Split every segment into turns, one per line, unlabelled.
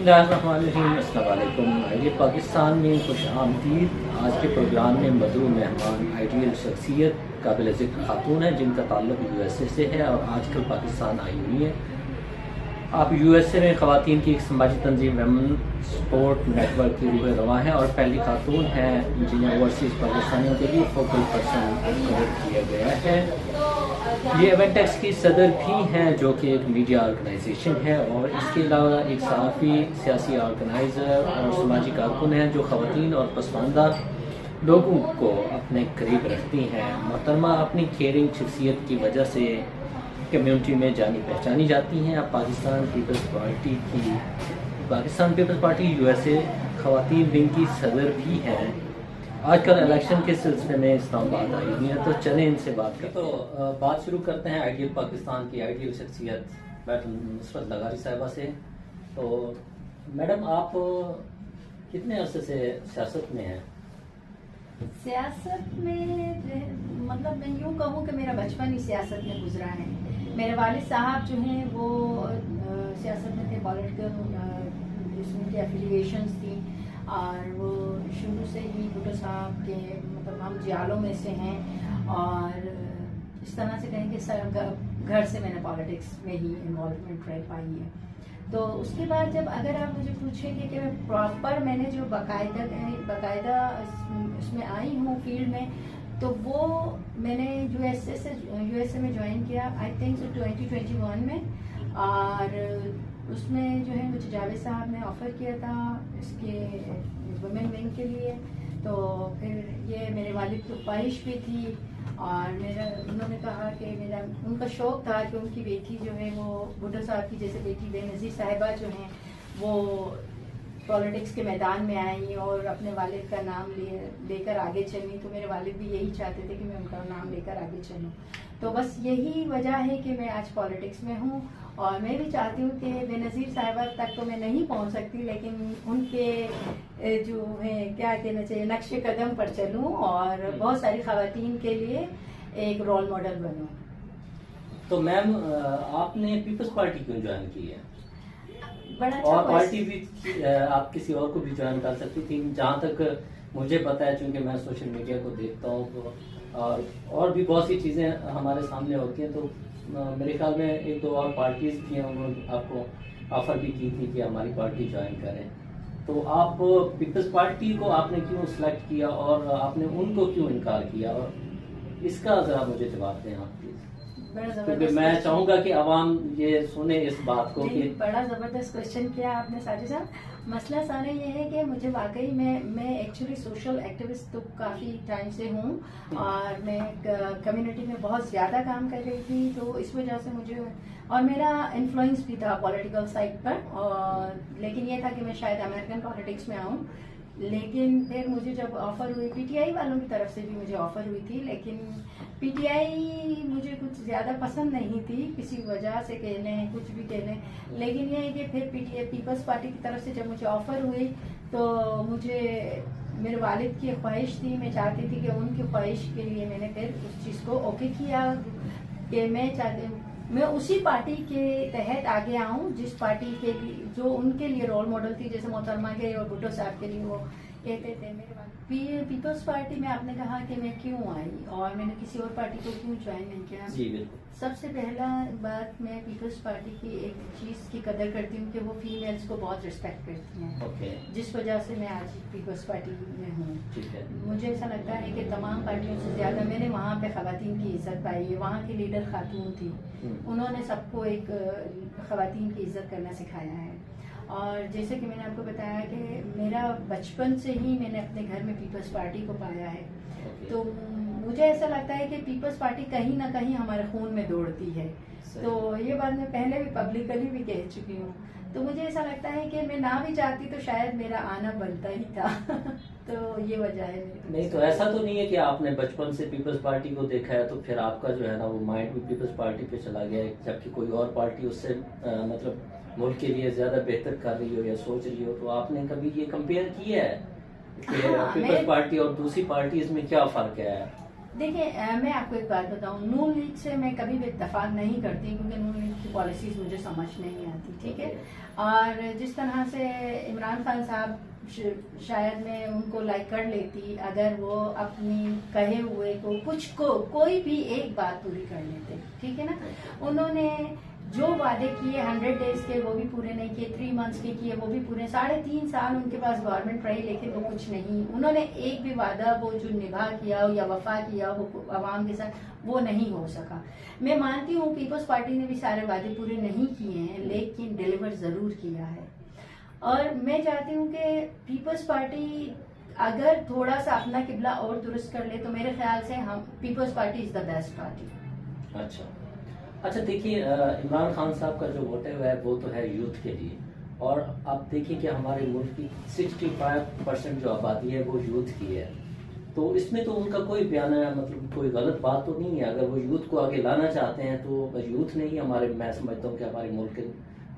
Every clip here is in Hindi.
बिस्मिल्लाहिर्रहमानिर्रहीम। ये पाकिस्तान में खुश आमदीद। आज के प्रोग्राम में मज़ूर मेहमान आइडियल शख्सियत काबिल ज़िक्र खातून है जिनका ताल्लुक USA से है और आजकल पाकिस्तान आई हुई है। आप USA में ख़वातीन की एक समाजी तंजीम वेमन सपोर्ट नेटवर्क की रूह रवा है और पहली खातून हैं जिन्हें ओवरसीज़ पाकिस्तानियों के लिए फोकल पर्सन मुकर्रर किया गया है। ये इवेंटेक्स की सदर भी हैं जो कि एक मीडिया ऑर्गेनाइजेशन है और इसके अलावा एक सहाफ़ी, सियासी ऑर्गेनाइज़र और समाजी कारकुन हैं जो ख़वातीन और पसमानदा लोगों को अपने करीब रखती हैं। मोहतरमा अपनी केयरिंग शख्सियत की वजह से कम्युनिटी में जानी पहचानी जाती हैं। अब पाकिस्तान पीपल्स पार्टी USA ख़वातीन विंग की सदर भी हैं। आजकल इलेक्शन के सिलसिले में इस्लामाबाद आई हुई है, तो चलें इनसे बात करें। तो बात शुरू करते हैं आइडियल पाकिस्तान की आइडियल शख्सियत मैडम नुसरत लगारी साहिबा से। तो मैडम, आप कितने अरसे से सियासत में हैं?
सियासत में मतलब मैं यूँ कहूँ कि मेरा बचपन ही सियासत में गुजरा है। मेरे वालिद साहब जो हैं वो सियासत में थे, पॉलिटिकल जिसमें की एफिलिएशंस थी और वो शुरू से ही भुट्टो साहब के मतलब हम जियालों में से हैं और इस तरह से कहें कि घर से मैंने पॉलिटिक्स में ही इन्वॉल्वमेंट रह पाई है। तो उसके बाद जब अगर आप मुझे पूछेंगे कि मैं प्रॉपर मैंने जो बाकायदा इसमें आई हूँ फील्ड में, तो वो मैंने USA में ज्वाइन किया आई थिंक 2021 में। और उसमें जो है मुझे जावेद साहब ने ऑफ़र किया था इसके वुमेन विंग के लिए। तो फिर ये मेरे वालिद की ख्वाहिश भी थी और उन्होंने कहा कि उनका शौक़ था कि उनकी बेटी जो है वो भुट्टो साहब की जैसे बेटी बेनज़ीर साहिबा जो हैं वो पॉलिटिक्स के मैदान में आई और अपने वालिद का नाम लेकर आगे चली। तो मेरे वालिद भी यही चाहते थे कि मैं उनका नाम लेकर आगे चलूँ। तो बस यही वजह है कि मैं आज पॉलिटिक्स में हूँ और मैं भी चाहती हूँ कि बेनज़ीर साहिबा तक तो मैं नहीं पहुँच सकती, लेकिन उनके जो है क्या कहना चाहिए नक्शे कदम पर चलूँ और बहुत सारी ख़वातीन के लिए एक रोल मॉडल बनूँ।
तो मैम, आपने पीपल्स पार्टी क्यों ज्वाइन की है?
बड़ा
और पार्टी भी आप किसी और को भी ज्वाइन कर सकती थी। जहाँ तक मुझे पता है, चूँकि मैं सोशल मीडिया को देखता हूँ और भी बहुत सी चीज़ें हमारे सामने होती हैं, तो मेरे ख्याल में एक दो और पार्टीज भी हैं, उन्होंने आपको ऑफर भी की थी कि हमारी पार्टी ज्वाइन करें। तो आप पीपल्स पार्टी को आपने क्यों सिलेक्ट किया और आपने उनको क्यों इनकार किया, और इसका ज़रा मुझे जवाब दें आप प्लीज़, क्योंकि मैं चाहूँगा कि आवाम ये सुने इस बात को कि
बड़ा ज़बरदस्त क्वेश्चन किया आपने साजिद साहब। मसला सारा ये है कि मुझे वाकई मैं एक्चुअली सोशल एक्टिविस्ट तो काफ़ी टाइम से हूँ और मैं कम्युनिटी में बहुत ज़्यादा काम कर रही थी, तो इस वजह से मुझे और मेरा इन्फ्लुएंस भी था पॉलिटिकल साइड पर, और लेकिन ये था कि मैं शायद अमेरिकन पॉलिटिक्स में आऊँ। लेकिन फिर मुझे जब ऑफ़र हुई PTI वालों की तरफ से भी मुझे ऑफ़र हुई थी, लेकिन PTI मुझे कुछ ज़्यादा पसंद नहीं थी किसी वजह से कह लें, कुछ भी कह लें। लेकिन ये है कि फिर PTI पीपल्स पार्टी की तरफ से जब मुझे ऑफ़र हुई तो मुझे मेरे वालिद की ख्वाहिश थी, मैं चाहती थी कि उनकी ख्वाहिश के लिए मैंने फिर उस चीज़ को ओके किया कि मैं उसी पार्टी के तहत आगे आऊँ जिस पार्टी के लिए जो उनके लिए रोल मॉडल थी, जैसे मोहतरमा के और भुट्टो साहब के लिए वो कहते थे। मेरे पीपल्स पार्टी में आपने कहा कि मैं क्यों आई और मैंने किसी और पार्टी को क्यों ज्वाइन नहीं किया।
जी बिल्कुल।
सबसे पहला बात, मैं पीपल्स पार्टी की एक चीज़ की कदर करती हूँ कि वो फीमेल्स को बहुत रिस्पेक्ट करती हैं, जिस वजह से मैं आज पीपल्स पार्टी में हूँ। मुझे ऐसा लगता है कि तमाम पार्टियों से ज़्यादा मैंने वहाँ पे ख़वातीन की इज़्ज़त पाई है। वहाँ की लीडर खातून थी, उन्होंने सबको एक ख़वातीन की इज़्ज़त करना सिखाया है। और जैसे कि मैंने आपको बताया कि मेरा बचपन से ही मैंने अपने घर में पीपल्स पार्टी को पाया है, तो मुझे ऐसा लगता है कि पीपल्स पार्टी कहीं ना कहीं हमारे खून में दौड़ती है। तो ये बात मैं पहले भी पब्लिकली भी कह चुकी हूँ। तो मुझे ऐसा लगता है कि मैं ना भी चाहती तो शायद मेरा आना बनता ही था। तो ये वजह है।
नहीं, तो ऐसा तो नहीं है कि आपने बचपन से पीपल्स पार्टी को देखा है तो फिर आपका जो है ना वो माइंड भी पीपल्स पार्टी पे चला गया है, जबकि कोई और पार्टी उससे मतलब मुल्क के लिए ज्यादा बेहतर कर रही हो या सोच रही हो, तो आपने कभी ये कंपेयर किया है कि पीपल्स पार्टी और दूसरी पार्टीज में क्या फर्क है?
देखिए मैं आपको एक बात बताऊं, नून लीग से मैं कभी भी इत्तेफाक नहीं करती क्योंकि नून लीग की पॉलिसीज मुझे समझ नहीं आती, ठीक है। और जिस तरह से इमरान खान साहब शायद मैं उनको लाइक कर लेती अगर वो अपनी कहे हुए को कोई भी एक बात पूरी कर लेते, ठीक है ना। उन्होंने जो वादे किए 100 डेज के वो भी पूरे नहीं किए, 3 मंथ्स के किए वो भी पूरे, 3.5 साल उनके पास गवर्नमेंट रही लेकिन वो कुछ नहीं, उन्होंने एक भी वादा वो जो निभा किया हो या वफा किया हो आवाम के साथ वो नहीं हो सका। मैं मानती हूँ पीपल्स पार्टी ने भी सारे वादे पूरे नहीं किए हैं लेकिन डिलीवर जरूर किया है। और मैं चाहती हूँ कि पीपल्स पार्टी अगर थोड़ा सा अपना किबला और दुरुस्त कर ले तो मेरे ख्याल से हम People's party is the best party.
अच्छा देखिए, इमरान खान साहब का जो मोटिव है वो तो है यूथ के लिए, और आप देखिए कि हमारे मुल्क की 65% जो आबादी है वो यूथ की है, तो इसमें तो उनका कोई बयान है, मतलब कोई गलत बात तो नहीं है। अगर वो यूथ को आगे लाना चाहते हैं तो बस यूथ नहीं हमारे, मैं समझता हूँ कि हमारे मुल्क के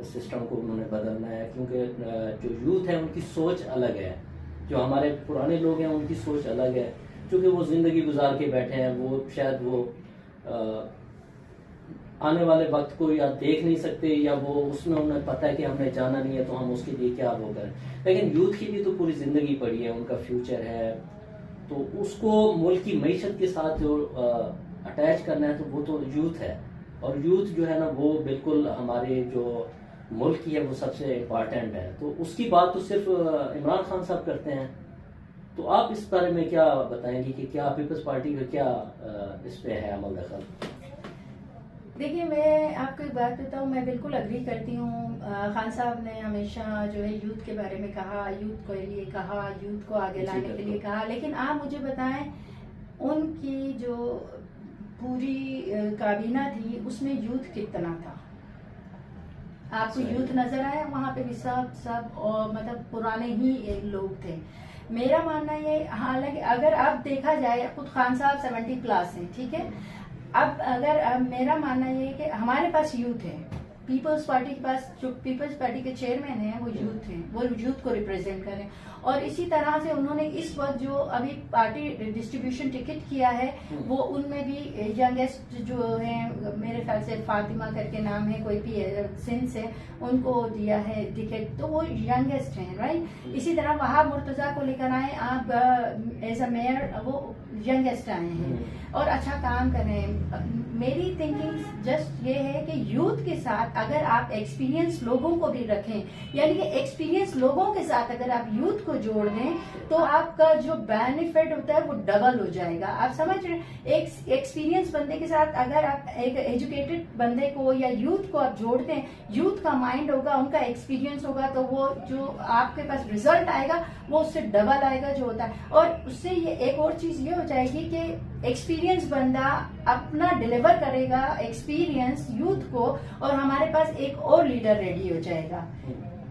सिस्टम को उन्होंने बदलना है, क्योंकि जो यूथ है उनकी सोच अलग है, जो हमारे पुराने लोग हैं उनकी सोच अलग है, क्योंकि वो ज़िंदगी गुजार के बैठे हैं, वो शायद वो आने वाले वक्त को या देख नहीं सकते या वो उसमें उन्हें पता है कि हमने जाना नहीं है तो हम उसके लिए क्या वो करें। लेकिन यूथ के लिए तो पूरी ज़िंदगी पड़ी है, उनका फ्यूचर है, तो उसको मुल्क की मईशत के साथ जो अटैच करना है तो वो तो यूथ है, और यूथ जो है ना वो बिल्कुल हमारे जो मुल्क की है वो सबसे इम्पॉर्टेंट है, तो उसकी बात तो सिर्फ इमरान खान साहब करते हैं। तो आप इस बारे में क्या बताएंगे कि क्या पीपल्स पार्टी का क्या इस पे है अमल दखल?
देखिए मैं आपको एक बात बताऊं, मैं बिल्कुल अग्री करती हूँ। खान साहब ने हमेशा जो है यूथ के बारे में कहा, यूथ के लिए कहा, यूथ को आगे लाने के लिए कहा, लेकिन आप मुझे बताएं उनकी जो पूरी काबीना थी उसमें यूथ कितना था? आपको यूथ नजर आया? वहाँ पे भी सब और मतलब पुराने ही लोग थे। मेरा मानना ये, हालांकि अगर अब देखा जाए खुद खान साहब 70 प्लस हैं, ठीक है। अब अगर मेरा मानना ये है कि हमारे पास यूथ है, पीपल्स पार्टी के पास जो पीपल्स पार्टी के चेयरमैन हैं वो यूथ हैं, वो यूथ को रिप्रेजेंट करें। और इसी तरह से उन्होंने इस वक्त जो अभी पार्टी डिस्ट्रीब्यूशन टिकट किया है वो उनमें भी यंगेस्ट जो है, मेरे ख्याल से फातिमा करके नाम है, कोई भी सिंध से, उनको दिया है टिकट, तो वो यंगेस्ट हैं, राइट। इसी तरह वहाब मुर्तजा को लेकर आए आप एज अ मेयर, वो यंगेस्ट आए हैं और अच्छा काम कर रहे हैं। मेरी थिंकिंग जस्ट ये है कि यूथ के साथ अगर आप एक्सपीरियंस लोगों को भी रखें, यानी कि एक्सपीरियंस लोगों के साथ अगर आप यूथ को जोड़ दें तो आपका जो बेनिफिट होता है वो डबल हो जाएगा। आप समझ रहे हैं, एक एक्सपीरियंस बंदे के साथ अगर आप एक एजुकेटेड बंदे को या यूथ को आप जोड़ते हैं, यूथ का माइंड होगा, उनका एक्सपीरियंस होगा, तो वो जो आपके पास रिजल्ट आएगा वो उससे डबल आएगा जो होता है। और उससे ये एक और चीज ये हो जाएगी कि एक्सपीरियंस बंदा अपना डिलीवर करेगा एक्सपीरियंस यूथ को, और हमारे पास एक और लीडर रेडी हो जाएगा।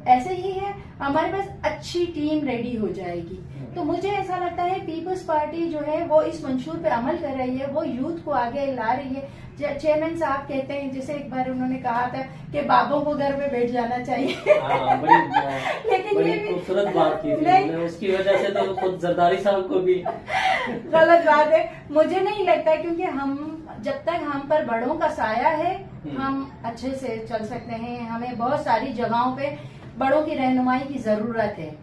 ऐसे ही है, हमारे पास अच्छी टीम रेडी हो जाएगी। तो मुझे ऐसा लगता है पीपल्स पार्टी जो है वो इस मंशूर पे अमल कर रही है, वो यूथ को आगे ला रही है। चेयरमैन साहब कहते हैं, जैसे एक बार उन्होंने कहा था कि बाबों को घर में बैठ जाना चाहिए।
लेकिन बड़ी खूबसूरत बात की थी, उसकी वजह से तो खुद जरदारी साहब को भी
गलत बात है, मुझे नहीं लगता, क्योंकि हम जब तक हम पर बड़ों का साया है हम अच्छे से चल सकते हैं। हमें बहुत सारी जगहों पे बड़ों की रहनुमाई की जरूरत है।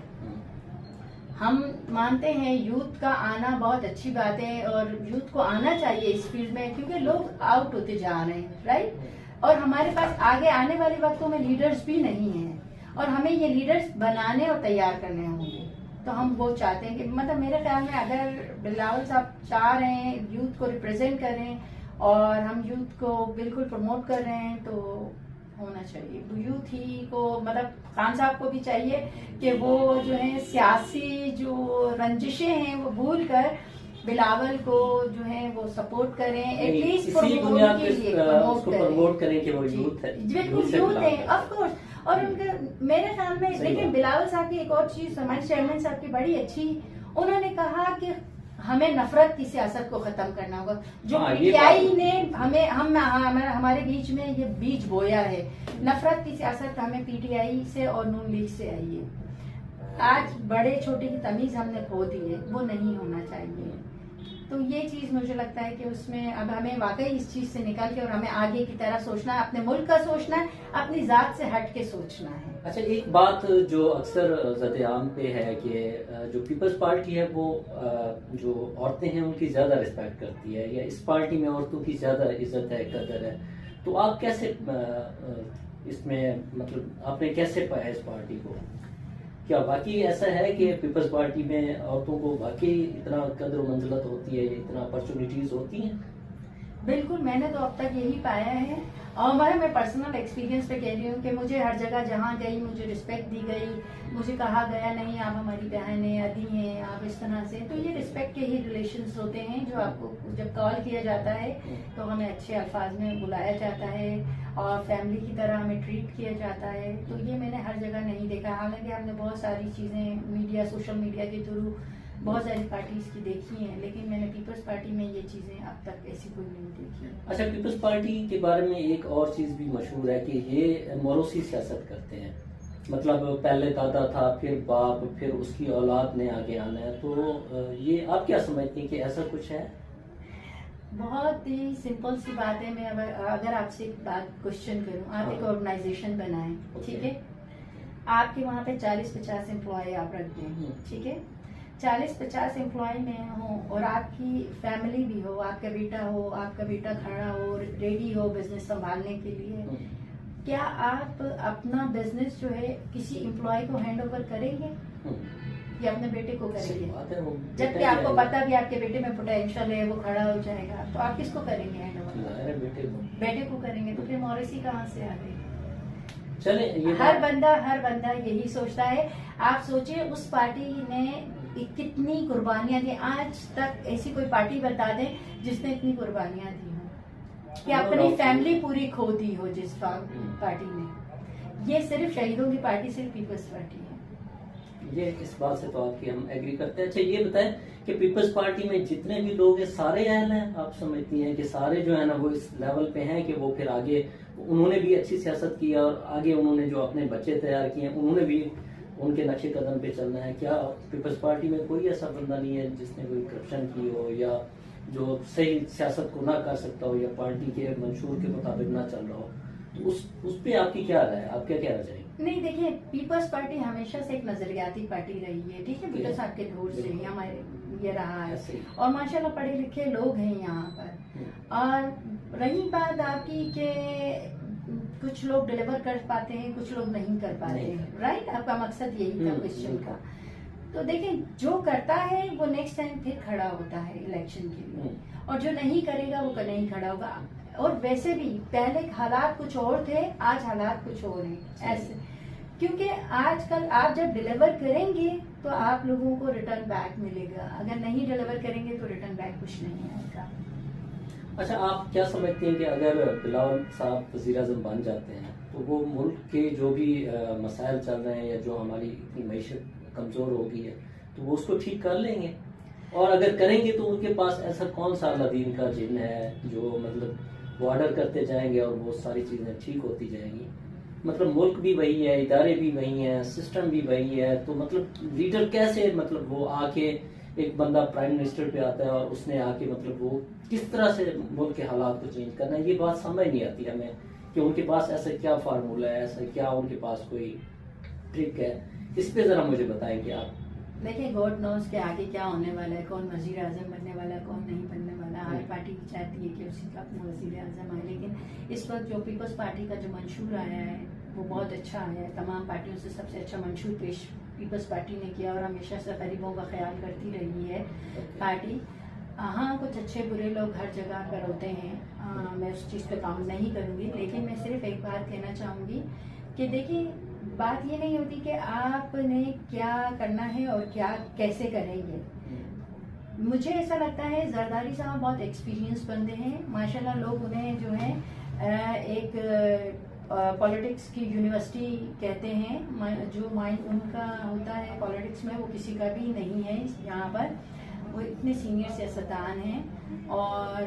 हम मानते हैं यूथ का आना बहुत अच्छी बात है और यूथ को आना चाहिए इस फील्ड में, क्योंकि लोग आउट होते जा रहे हैं, राइट। और हमारे पास आगे आने वाले वक्तों में लीडर्स भी नहीं हैं और हमें ये लीडर्स बनाने और तैयार करने होंगे। तो हम वो चाहते हैं कि मतलब मेरे ख्याल में अगर बिलावल साहब चाह रहे हैं यूथ को रिप्रेजेंट करें और हम यूथ को बिल्कुल प्रमोट कर रहे हैं तो होना चाहिए। यूथ ही को, मतलब खान साहब को भी चाहिए कि वो जो है सियासी जो रंजिशें हैं वो भूल कर बिलावल को जो है वो सपोर्ट करें, एटलीस्ट
प्रमोट करें कि वो यूथ है,
बिल्कुल यूथ है ऑफ कोर्स। और उनके मेरे ख्याल में, लेकिन बिलावल साहब की एक और चीज, हमारे चेयरमैन साहब की बड़ी अच्छी, उन्होंने कहा कि हमें नफरत की सियासत को खत्म करना होगा। जो पीटीआई ने हमारे बीच में ये बीज बोया है, नफरत की सियासत हमें पीटीआई से और नून लीग से आई है। आज बड़े छोटे की तमीज हमने खो दी है, वो नहीं होना चाहिए। तो ये चीज मुझे लगता है कि उसमें अब हमें वाकई इस चीज से निकल के और हमें आगे की तरह सोचना है, अपने मुल्क का सोचना है, अपनी जात से हट के सोचना है।
अच्छा, एक बात जो अक्सर ज़द-ए-आम पे है कि जो पीपल्स पार्टी है वो जो औरतें हैं उनकी ज़्यादा रिस्पेक्ट करती है, या इस पार्टी में औरतों की ज़्यादा इज्जत है, कदर है। तो आप कैसे इसमें मतलब आपने कैसे पाया इस पार्टी को? क्या वाकई ऐसा है कि पीपल्स पार्टी में औरतों को वाकई इतना कदर और मंजिलत होती है, इतना अपॉर्चुनिटीज होती हैं?
बिल्कुल, मैंने तो अब तक यही पाया है और मैं पर्सनल एक्सपीरियंस पे कह रही हूँ कि मुझे हर जगह जहाँ गई मुझे रिस्पेक्ट दी गई, मुझे कहा गया नहीं आप हमारी बहन हैं, अदी हैं, आप इस तरह से। तो ये रिस्पेक्ट के ही रिलेशंस होते हैं जो आपको जब कॉल किया जाता है तो हमें अच्छे अल्फाज में बुलाया जाता है और फैमिली की तरह हमें ट्रीट किया जाता है। तो ये मैंने हर जगह नहीं देखा। हालांकि हमने बहुत सारी चीज़ें मीडिया, सोशल मीडिया के थ्रू बहुत सारी पार्टीज की देखी हैं, लेकिन मैंने पीपल्स पार्टी में ये चीजें अब तक ऐसी कोई नहीं देखी।
अच्छा, पीपल्स पार्टी के बारे में एक और चीज भी मशहूर है कि ये मोरोसी सियासत करते हैं। मतलब पहले दादा था, फिर बाप, फिर उसकी औलाद ने आगे आना है। तो ये आप क्या समझती हैं कि ऐसा कुछ है?
बहुत ही सिंपल सी बात है। मैं अगर आपसे एक बात क्वेश्चन करूं, आप एक ऑर्गेनाइजेशन बनाएं, ठीक है, आपके वहाँ पे 40-50 एम्प्लॉय आप रख दें, ठीक है, 40-50 एम्प्लॉय में हो और आपकी फैमिली भी हो, आपका बेटा खड़ा हो, रेडी हो बिजनेस संभालने के लिए, क्या आप अपना बिजनेस जो है किसी एम्प्लॉय को हैंड ओवर करेंगे या अपने बेटे को करेंगे? जबकि आपको पता भी आपके बेटे में पोटेंशियल है, वो खड़ा हो जाएगा, तो आप किसको करेंगे हैंड ओवर? बेटे को करेंगे। तो फिर मॉरिसी कहाँ से आ गई?
चले,
हर बंदा यही सोचता है। आप सोचिए उस पार्टी ने कितनी कुर्बानियां दी। आज तक ऐसी कोई पार्टी बता दें जिसने इतनी कुर्बानियां दी हो कि अपनी फैमिली पूरी खो दी हो जिस पार्टी ने। ये सिर्फ शहीदों की पार्टी, सिर्फ पीपल्स पार्टी है।
ये इस बात से तो आपकी हम एग्री करते हैं। अच्छा, ये बताएं कि पीपल्स पार्टी में जितने भी लोग हैं सारे अहल हैं? आप समझती हैं कि सारे जो है ना वो इस लेवल पे हैं कि वो फिर आगे उन्होंने भी अच्छी सियासत की और आगे उन्होंने जो अपने बच्चे तैयार किए उन्होंने भी उनके नक्शे कदम पे चलना है? क्या पीपल्स पार्टी में कोई ऐसा बंदा नहीं है जिसने कोई करप्शन की हो या जो सही सियासत को ना कर सकता हो या पार्टी के मंशूर के मुताबिक ना चल रहा हो? तो उस पे आपकी क्या राय है? आप क्या कहना चाहेंगे?
नहीं, देखिए, पीपल्स पार्टी हमेशा से एक नजरियाती पार्टी रही है, ठीक है, बिकॉज आपके दौर से ही हमारे ये रहा है और माशाल्लाह पढ़े लिखे लोग हैं यहाँ पर। और रही बात आपकी कि कुछ लोग डिलीवर कर पाते हैं, कुछ लोग नहीं कर पाते हैं, राइट? आपका मकसद यही था क्वेश्चन का। तो देखें, जो करता है वो नेक्स्ट टाइम फिर खड़ा होता है इलेक्शन के लिए, और जो नहीं करेगा वो नहीं खड़ा होगा। और वैसे भी पहले हालात कुछ और थे, आज हालात कुछ और हैं ऐसे, क्योंकि आजकल आप जब डिलीवर करेंगे तो आप लोगों को रिटर्न बैक मिलेगा, अगर नहीं डिलीवर करेंगे तो रिटर्न बैक कुछ नहीं आएगा।
अच्छा, आप क्या समझते हैं कि अगर बिलावल साहब वज़ीर-ए-आज़म बन जाते हैं तो वो मुल्क के जो भी मसाइल चल रहे हैं या जो हमारी इतनी मईशत कमज़ोर हो गई है तो वो उसको ठीक कर लेंगे? और अगर करेंगे तो उनके पास ऐसा कौन सा अलादीन का जिन है जो मतलब वो ऑर्डर करते जाएंगे और वो सारी चीज़ें ठीक होती जाएंगी? मतलब मुल्क भी वही है, इदारे भी वही हैं, सिस्टम भी वही है, तो मतलब लीडर कैसे, मतलब वो आके एक बंदा प्राइम मिनिस्टर पे आता है और उसने आके मतलब वो किस तरह से मुल्क के हालात को चेंज करना है, ये बात समझ नहीं आती हमें कि उनके पास ऐसा क्या फार्मूला है, ऐसा क्या उनके पास कोई ट्रिक है? इस पे जरा मुझे बताएंगे आप।
देखिए, गॉड नोज के आगे क्या होने वाला है, कौन वजीर आजम बनने वाला है, कौन नहीं बनने वाला। हर पार्टी चाहती है कि उसका अपना वजीर आजम आए, लेकिन इस वक्त जो पीपल्स पार्टी का जो मंशूर आया है वो बहुत अच्छा आया है। तमाम पार्टियों से सबसे अच्छा मंशूर पेश पीपल्स पार्टी ने किया और हमेशा से गरीबों का ख्याल करती रही है पार्टी। हाँ, कुछ अच्छे बुरे लोग हर जगह पर होते हैं, मैं उस चीज़ पे काउंट नहीं करूँगी, लेकिन मैं सिर्फ एक बात कहना चाहूँगी कि देखिए, बात ये नहीं होती कि आपने क्या करना है और क्या कैसे करेंगे। मुझे ऐसा लगता है जरदारी साहब बहुत एक्सपीरियंस बंदे हैं माशाल्लाह, लोग उन्हें जो है एक पॉलिटिक्स की यूनिवर्सिटी कहते हैं। जो माइंड उनका होता है पॉलिटिक्स में वो किसी का भी नहीं है यहाँ पर। वो इतने सीनियर सियासतदान हैं और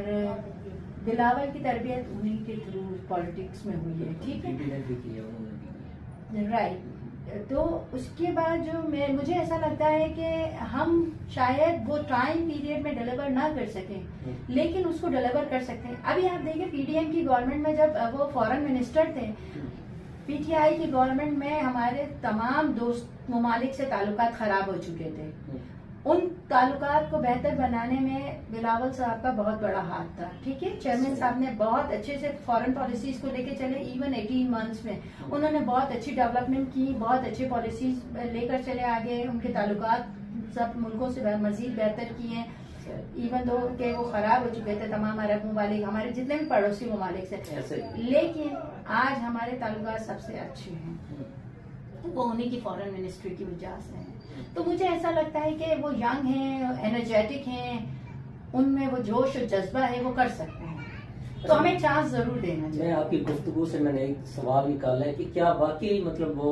बिलावल की तरबियत उन्हीं के थ्रू पॉलिटिक्स में हुई है, ठीक है,
राइट।
तो उसके बाद जो मुझे ऐसा लगता है कि हम शायद वो टाइम पीरियड में डिलीवर ना कर सकें, लेकिन उसको डिलीवर कर सकते हैं। अभी आप देखिए पीडीएम की गवर्नमेंट में जब वो फॉरेन मिनिस्टर थे, पीटीआई की गवर्नमेंट में हमारे तमाम दोस्त ममालिक से ताल्लुकात खराब हो चुके थे। उन ताल्लुकात को बेहतर बनाने में बिलावल साहब का बहुत बड़ा हाथ था। ठीक है, चेयरमैन साहब ने बहुत अच्छे से फॉरेन पॉलिसीज को लेके चले। इवन 18 मंथ्स में उन्होंने बहुत अच्छी डेवलपमेंट की, बहुत अच्छी पॉलिसीज लेकर चले आगे। उनके ताल्लुकात सब मुल्कों से मजीद बेहतर किए, इवन दो के वो खराब हो चुके थे तमाम अरब ममालिक, हमारे जितने भी पड़ोसी ममालिक से, लेकिन आज हमारे ताल्लुकात सबसे अच्छे हैं। वो उन्हीं की फॉरेन मिनिस्ट्री की वजह से है। तो मुझे ऐसा लगता है कि वो यंग हैं, एनर्जेटिक हैं, उनमें वो जोश और जज्बा है, वो कर सकते हैं। तो हमें चांस जरूर देना चाहिए।
मैं आपकी गुफ्तगू से मैंने एक सवाल निकाला है कि क्या वाकई मतलब वो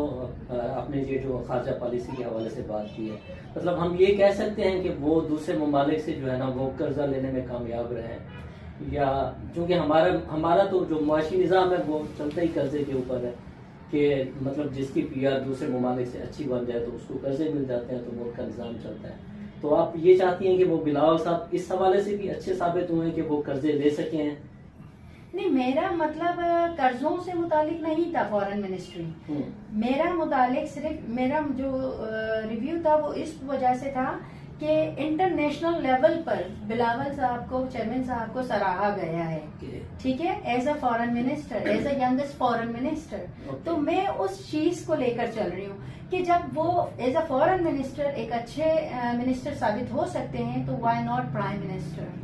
आपने ये जो खारजा पॉलिसी के हवाले से बात की है, मतलब हम ये कह सकते हैं कि वो दूसरे ममालिक से जो है ना वो कर्जा लेने में कामयाब रहे हैं, या चूंकि हमारा तो जो मुआशी निज़ाम है वो चलता ही कर्जे के ऊपर है कि मतलब जिसकी पीआर दूसरे ममालिक से अच्छी बन जाए तो उसको कर्जे मिल जाते हैं, तो मुल्क का निज़ाम चलता है। तो आप ये चाहती हैं कि वो बिलावल साहब इस हवाले से भी अच्छे साबित हुए कि वो कर्जे ले सके हैं?
नहीं, मेरा मतलब कर्जों से मुतालिक नहीं था फॉरेन मिनिस्ट्री। मेरा मुतालिक सिर्फ मेरा जो रिव्यू था वो इस वजह से था कि इंटरनेशनल लेवल पर बिलावल साहब को, चेयरमैन साहब को सराहा गया है। ठीक है, as a foreign minister, as a youngest foreign minister. तो मैं उस चीज को लेकर चल रही हूँ कि जब वो एज अ फॉरेन मिनिस्टर एक अच्छे मिनिस्टर साबित हो सकते हैं, तो व्हाई नॉट प्राइम मिनिस्टर।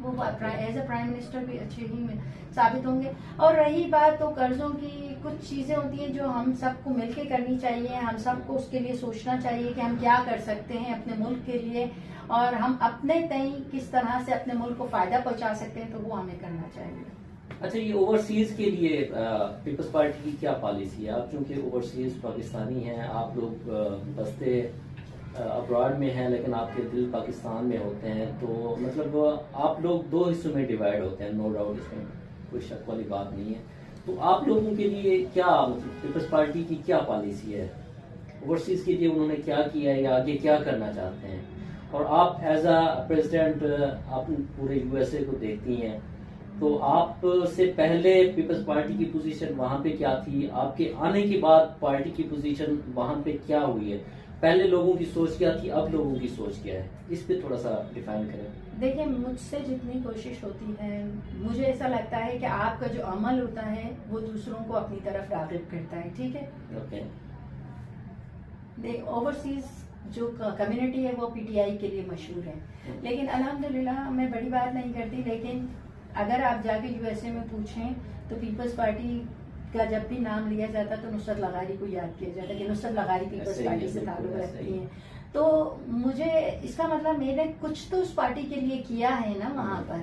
वो एज अ प्राइम मिनिस्टर भी अच्छे ही साबित होंगे। और रही बात तो कर्जों की, कुछ चीजें होती हैं जो हम सबको मिलके करनी चाहिए। हम सबको उसके लिए सोचना चाहिए कि हम क्या कर सकते हैं अपने मुल्क के लिए, और हम अपने तय किस तरह से अपने मुल्क को फायदा पहुंचा सकते हैं, तो वो हमें करना चाहिए।
अच्छा, ये ओवरसीज के लिए पीपल्स पार्टी की क्या पॉलिसी है? आप चूंकि ओवरसीज पाकिस्तानी हैं, आप लोग बसते अब्रॉड में हैं लेकिन आपके दिल पाकिस्तान में होते हैं, तो मतलब आप लोग दो हिस्सों में डिवाइड होते हैं, नो डाउट, इसमें कोई शक वाली बात नहीं है। तो आप लोगों के लिए क्या मतलब पीपल्स पार्टी की क्या पॉलिसी है? ओवरसीज के लिए उन्होंने क्या किया है या आगे क्या करना चाहते हैं? और आप एज अ प्रेसिडेंट आप पूरे यूएसए को देखती हैं, तो आप से पहले पीपल्स पार्टी की पोजीशन वहां पे क्या थी? आपके आने के बाद पार्टी की पोजीशन वहां पे क्या हुई है? पहले लोगों की सोच क्या थी, अब लोगों की सोच क्या है? इस पे थोड़ा सा डिफाइन करें।
देखिए, मुझसे जितनी कोशिश होती है, मुझे ऐसा लगता है कि आपका जो अमल होता है वो दूसरों को अपनी तरफ राग़िब करता है। ठीक है,
ओके।
ओवरसीज जो कम्युनिटी है वो पीटीआई के लिए मशहूर है, लेकिन अल्हम्दुलिल्लाह मैं बड़ी बात नहीं करती, लेकिन अगर आप जाके यूएसए में पूछें तो पीपल्स पार्टी का जब भी नाम लिया जाता तो नुसरत लगारी को याद किया जाता कि नुसरत लगारी पीपल्स पार्टी से ताल्लुक रखती हैं। तो मुझे इसका मतलब मैंने कुछ तो उस पार्टी के लिए किया है ना वहाँ पर,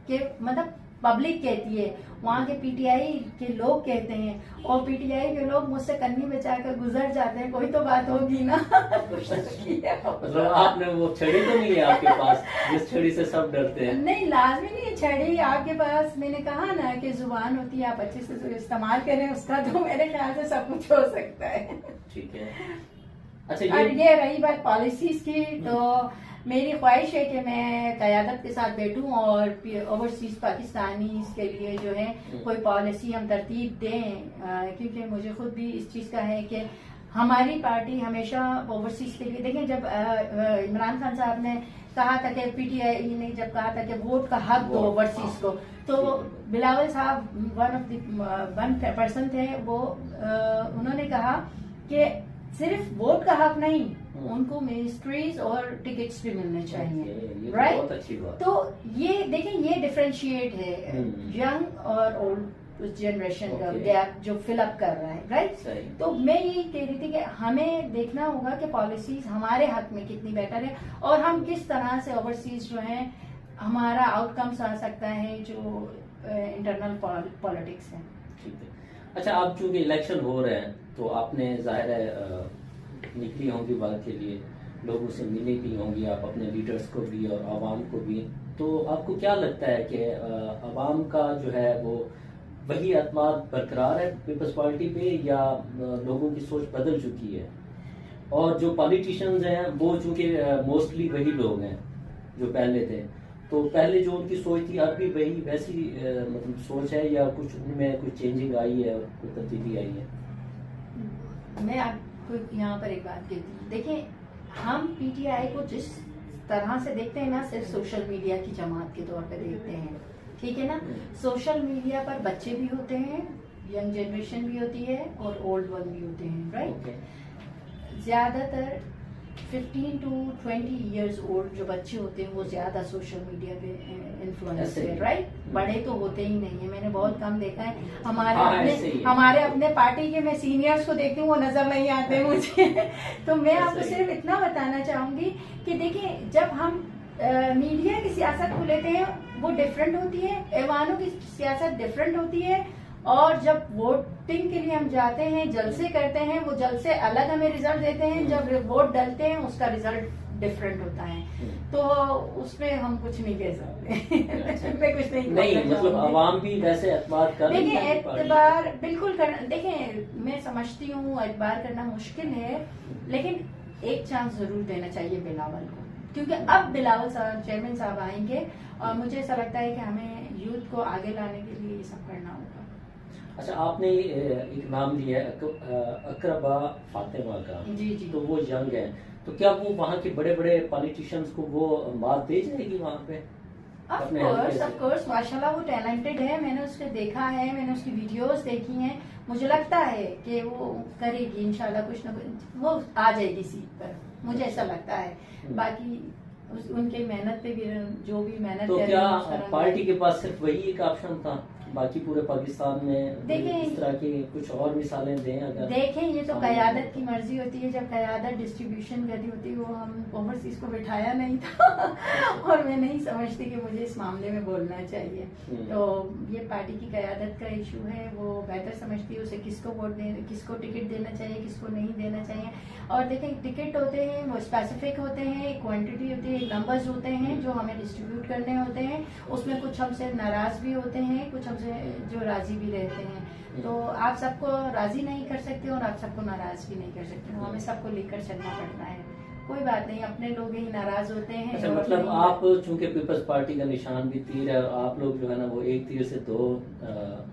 कि मतलब पब्लिक कहती है, वहाँ के पीटीआई के लोग कहते हैं, और पीटीआई के लोग मुझसे कन्नी बचाकर गुजर जाते हैं, कोई तो बात होगी ना।
मतलब आपने वो छड़ी तो नहीं है आपके पास जिस छड़ी से सब डरते हैं?
नहीं, लाजमी नहीं है छड़ी आपके पास। मैंने कहा ना कि जुबान होती है, आप अच्छे से इस्तेमाल करें उसका, तो मेरे ख्याल से सब कुछ हो सकता है।
ठीक है। अच्छा,
ये रही बात पॉलिसीज की, तो मेरी ख्वाहिश है कि मैं क़यादत के साथ बैठूं और ओवरसीज पाकिस्तानी के लिए जो है कोई पॉलिसी हम तरतीब दें, क्योंकि मुझे खुद भी इस चीज़ का है कि हमारी पार्टी हमेशा ओवरसीज के लिए, देखें जब इमरान खान साहब ने कहा था कि पीटीआई ने जब कहा था कि वोट का हक दो ओवरसीज को, तो बिलावल साहब वन पर्सन थे, वो उन्होंने कहा कि सिर्फ वोट का हक नहीं, उनको मिनिस्ट्रीज और टिकट्स भी मिलने चाहिए। राइट? तो ये देखें, ये डिफरेंशिएट है यंग और ओल्ड जनरेशन का गैप जो फिल अप कर रहा है। राइट? तो मैं ये कह रही थी कि हमें देखना होगा कि पॉलिसीज हमारे हक में कितनी बेटर है, और हम किस तरह से ओवरसीज जो है हमारा आउटकम्स आ सकता है जो इंटरनल पॉलिटिक्स है।
ठीक है। अच्छा, अब चूंकि इलेक्शन हो रहे हैं तो आपने जाहिर है निकली होंगी बात के लिए, लोगों से मिली भी होंगी आप, अपने लीडर्स को भी और आवाम को भी, तो आपको क्या लगता है कि आवाम का जो है वो वही अतमाद बरकरार है पीपल्स पार्टी पे, या लोगों की सोच बदल चुकी है? और जो पॉलिटिशियंस हैं वो चूंकि मोस्टली वही लोग हैं जो पहले थे, तो पहले जो उनकी सोच थी अब भी वही वैसी मतलब सोच है, या कुछ उनमें कुछ चेंजिंग आई है, कुछ तब्दीली आई है?
मैं आपको यहाँ पर एक बात कहती हूँ, देखिए हम पीटीआई को जिस तरह से देखते हैं ना, सिर्फ सोशल मीडिया की जमात के तौर पे देखते हैं, ठीक है ना। सोशल मीडिया पर बच्चे भी होते हैं, यंग जनरेशन भी होती है और ओल्ड वन भी होते हैं, राइट। ज्यादातर 15 to 20 years ओल्ड जो बच्चे होते हैं वो ज्यादा सोशल मीडिया पे इन्फ्लुएंस है, राइट। बड़े तो होते ही नहीं है, मैंने बहुत कम देखा है। हमारे अपने पार्टी के मैं सीनियर्स को देखती हूँ, वो नजर नहीं आते मुझे। तो मैं आपको सिर्फ इतना बताना चाहूंगी कि देखिए, जब हम मीडिया की सियासत को लेते हैं वो डिफरेंट होती है, ऐवानों की सियासत डिफरेंट होती है, और जब वोटिंग के लिए हम जाते हैं, जलसे करते हैं, वो जलसे अलग हमें रिजल्ट देते हैं, जब वोट डालते हैं उसका रिजल्ट डिफरेंट होता है। तो उसमें हम कुछ नहीं कह सकते। मैं कुछ नहीं
मतलब आवाम भी वैसे एतबार कर,
देखिए एतबार बिल्कुल करना, देखिए मैं समझती हूँ एतबार करना मुश्किल है, लेकिन एक चांस जरूर देना चाहिए बिलावल को, क्योंकि अब बिलावल साहब चेयरमैन साहब आएंगे और मुझे ऐसा लगता है कि हमें यूथ को आगे लाने के लिए ये सब करना होगा।
अच्छा, आपने एक नाम लिया है अकरबा फातिमा का,
जी जी,
तो वो यंग है, तो क्या वो वहाँ के बड़े बड़े पॉलिटिशियंस को वो मात दे जाएगी वहाँ पे?
ऑफ कोर्स माशाल्लाह वो टैलेंटेड है, मैंने उसको देखा है, मैंने उसकी वीडियोस देखी हैं, मुझे लगता है कि वो करेगी इंशाल्लाह, कुछ ना कुछ वो आ जाएगी सीट पर, मुझे ऐसा लगता है। बाकी उनके मेहनत पे भी, जो भी मेहनत
तो क्या पार्टी के पास सिर्फ वही एक ऑप्शन था? बाकी पूरे पाकिस्तान में इस तरह की कुछ और मिसालें दें अगर?
देखें, ये तो क़यादत की मर्जी होती है, जब क़यादत डिस्ट्रीब्यूशन करनी होती है, वो हम ओवरसीज को बिठाया नहीं था और मैं नहीं समझती कि मुझे इस मामले में बोलना चाहिए। तो ये पार्टी की क़यादत का इशू है, वो बेहतर समझती है उसे किसको वोट देना, किसको टिकट देना चाहिए, किसको नहीं देना चाहिए। और देखें, टिकट होते हैं वो स्पेसिफिक होते हैं, क्वांटिटी होती है, नंबर्स होते हैं जो हमें डिस्ट्रीब्यूट करने होते हैं, उसमें कुछ हमसे नाराज भी होते हैं, कुछ हमसे जो राजी भी रहते हैं। तो आप सबको राजी नहीं कर सकते और आप सबको नाराज भी नहीं कर सकते, हमें सबको लेकर चलना पड़ता है। कोई बात नहीं, अपने लोग ही नाराज होते हैं।
अच्छा, मतलब आप चूंकि पीपल्स पार्टी का निशान भी तीर है, आप लोग जो है ना वो एक तीर से दो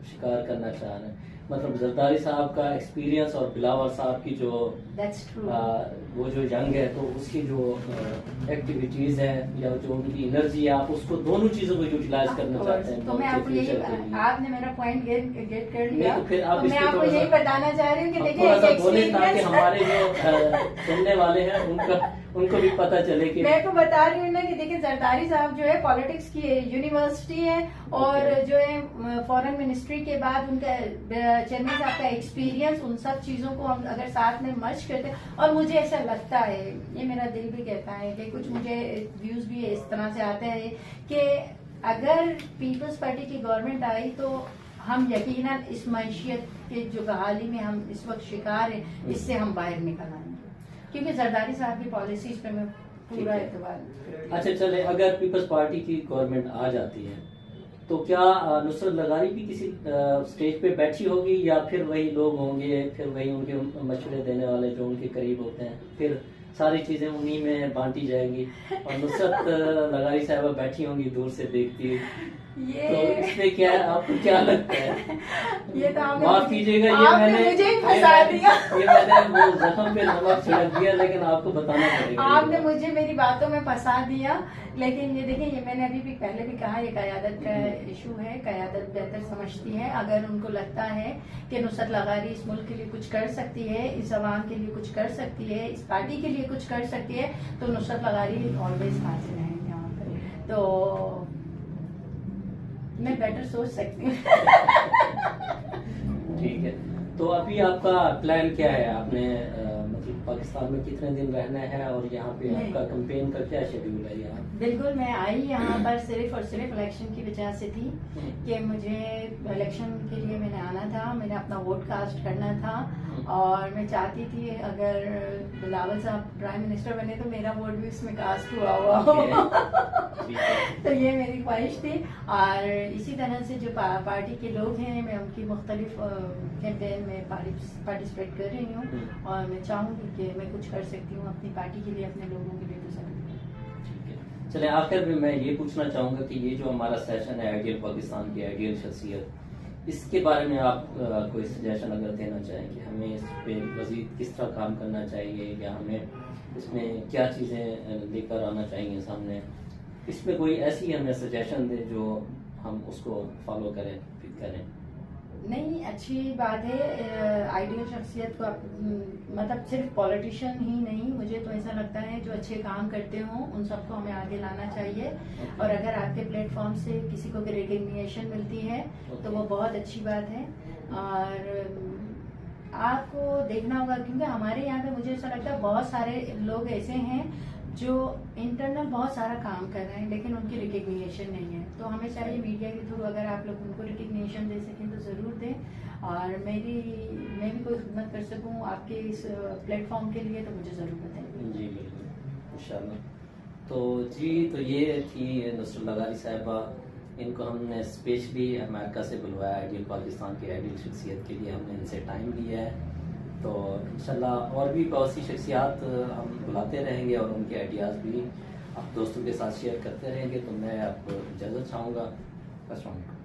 शिकार करना चाह रहे हैं। मतलब जरदारी साहब का एक्सपीरियंस और बिलावल साहब की जो वो जो यंग है, तो उसकी जो एक्टिविटीज है या जो उनकी एनर्जी है, आप उसको दोनों चीजों को यूटिलाइज करना चाहते हैं।
तो मैं आपको यही, आपने मेरा पॉइंट गेट कर लिया,
तो फिर आप
मैं आपको यही बताना चाह रही हूँ कि
देखिए बोले ताकि हमारे जो सुनने वाले हैं उनको भी पता चले कि
मैं तो बता रही हूँ ना कि देखिए, जरदारी साहब जो है पॉलिटिक्स की यूनिवर्सिटी है, और जो है फॉरेन मिनिस्ट्री के बाद उनका चेयरमैन साहब का एक्सपीरियंस, उन सब चीजों को हम अगर साथ में मर्ज करते हैं, और मुझे ऐसा लगता है, ये मेरा दिल भी कहता है कि कुछ मुझे व्यूज भी इस तरह से आते हैं कि अगर पीपल्स पार्टी की गवर्नमेंट आई तो हम यकीनन इस मैशियत के जो बहाली में हम इस वक्त शिकार हैं, इससे हम बाहर निकल आएंगे, क्योंकि जरदारी साहब की पॉलिसीज पे मैं पूरा एतबार।
अच्छा चले, अगर पीपल्स पार्टी की गवर्नमेंट आ जाती है तो क्या नुसरत लगारी भी किसी स्टेज पे बैठी होगी, या फिर वही लोग होंगे, फिर वही उनके मशवरे देने वाले जो उनके करीब होते हैं, फिर सारी चीजें उन्हीं में बांटी जाएंगी और नुसरत लगारी साहबा बैठी होंगी दूर से देखती? तो इसमें क्या आपको क्या लगता है?
ये तो
माफ कीजिएगा, ये मैंने
मुझे फंसा दिया,
ये मैंने वो जख्म पे नमक छिड़क दिया, लेकिन आपको बताना पड़ेगा।
आपने मुझे मेरी बातों में फंसा दिया, लेकिन ये देखिए, ये मैंने अभी भी पहले भी कहा, ये क़यादत का इशू है। क़यादत बेहतर समझती है, अगर उनको लगता है कि नुसरत लगारी इस मुल्क के लिए कुछ कर सकती है, इस अवाम के लिए कुछ कर सकती है, इस पार्टी के लिए कुछ कर सकती है, तो नुसरत लगारी ऑलवेज हाजिर है यहाँ पर। तो मैं बेटर सोच सकती हूँ।
ठीक है, तो अभी आपका प्लान क्या है? आपने मतलब पाकिस्तान में कितने दिन रहना है और यहाँ पे आपका कैंपेन का क्या शेड्यूल है यहाँ?
बिल्कुल, मैं आई यहाँ पर सिर्फ और सिर्फ इलेक्शन की वजह से थी कि मुझे इलेक्शन के लिए मैंने आना था, मैंने अपना वोट कास्ट करना था और मैं चाहती थी अगर बिलावल साहब प्राइम मिनिस्टर बने तो मेरा वोट भी उसमें कास्ट हुआ तो ये मेरी ख्वाहिश थी। और इसी तरह से जो पार्टी के लोग हैं, मैं उनकी मुख्तलिफ कैंपेन में पार्टिसिपेट कर रही हूँ और मैं चाहूँगी कि मैं कुछ कर सकती हूँ अपनी पार्टी के लिए, अपने लोगों के लिए तो सब।
चले आखिर में मैं ये पूछना चाहूँगा कि ये जो हमारा सेशन है आइडियल पाकिस्तान की आइडियल शख्सियत, इसके बारे में आप कोई सजेशन अगर देना चाहें कि हमें इस पे मज़ीद किस तरह काम करना चाहिए या हमें इसमें क्या चीज़ें लेकर आना चाहिए सामने, इसमें कोई ऐसी हमें सजेशन दे जो हम उसको फॉलो करें
नहीं, अच्छी बात है। आइडियल शख्सियत को मतलब सिर्फ पॉलिटिशियन ही नहीं, मुझे तो ऐसा लगता है जो अच्छे काम करते हों उन सबको हमें आगे लाना चाहिए। और अगर आपके प्लेटफॉर्म से किसी को रिकग्निशन मिलती है तो वो बहुत अच्छी बात है। और आपको देखना होगा क्योंकि हमारे यहाँ पे मुझे ऐसा लगता है बहुत सारे लोग ऐसे हैं जो इंटरनल बहुत सारा काम कर रहे हैं लेकिन उनकी रिकग्निशन नहीं है। तो हमें चाहिए मीडिया के थ्रू अगर आप लोग उनको रिकग्निशन दे सकें तो ज़रूर दें और मैं भी कोई खिदमत कर सकूं आपके इस प्लेटफॉर्म के लिए तो मुझे ज़रूर बताइए।
जी बिल्कुल, इंशाल्लाह। तो ये थी नुसरत लगारी साहिबा, इनको हमने स्पेशली अमेरिका से बुलवाया आइडियल पाकिस्तान की आइडियल शख्सियत के लिए, हमने इनसे टाइम लिया है। तो इंशाल्लाह और भी बहुत सी शख्सियात हम बुलाते रहेंगे और उनके आइडियाज़ भी आप दोस्तों के साथ शेयर करते रहेंगे। तो मैं आपको इजाज़त चाहूँगा। अस्सलाम वालेकुम।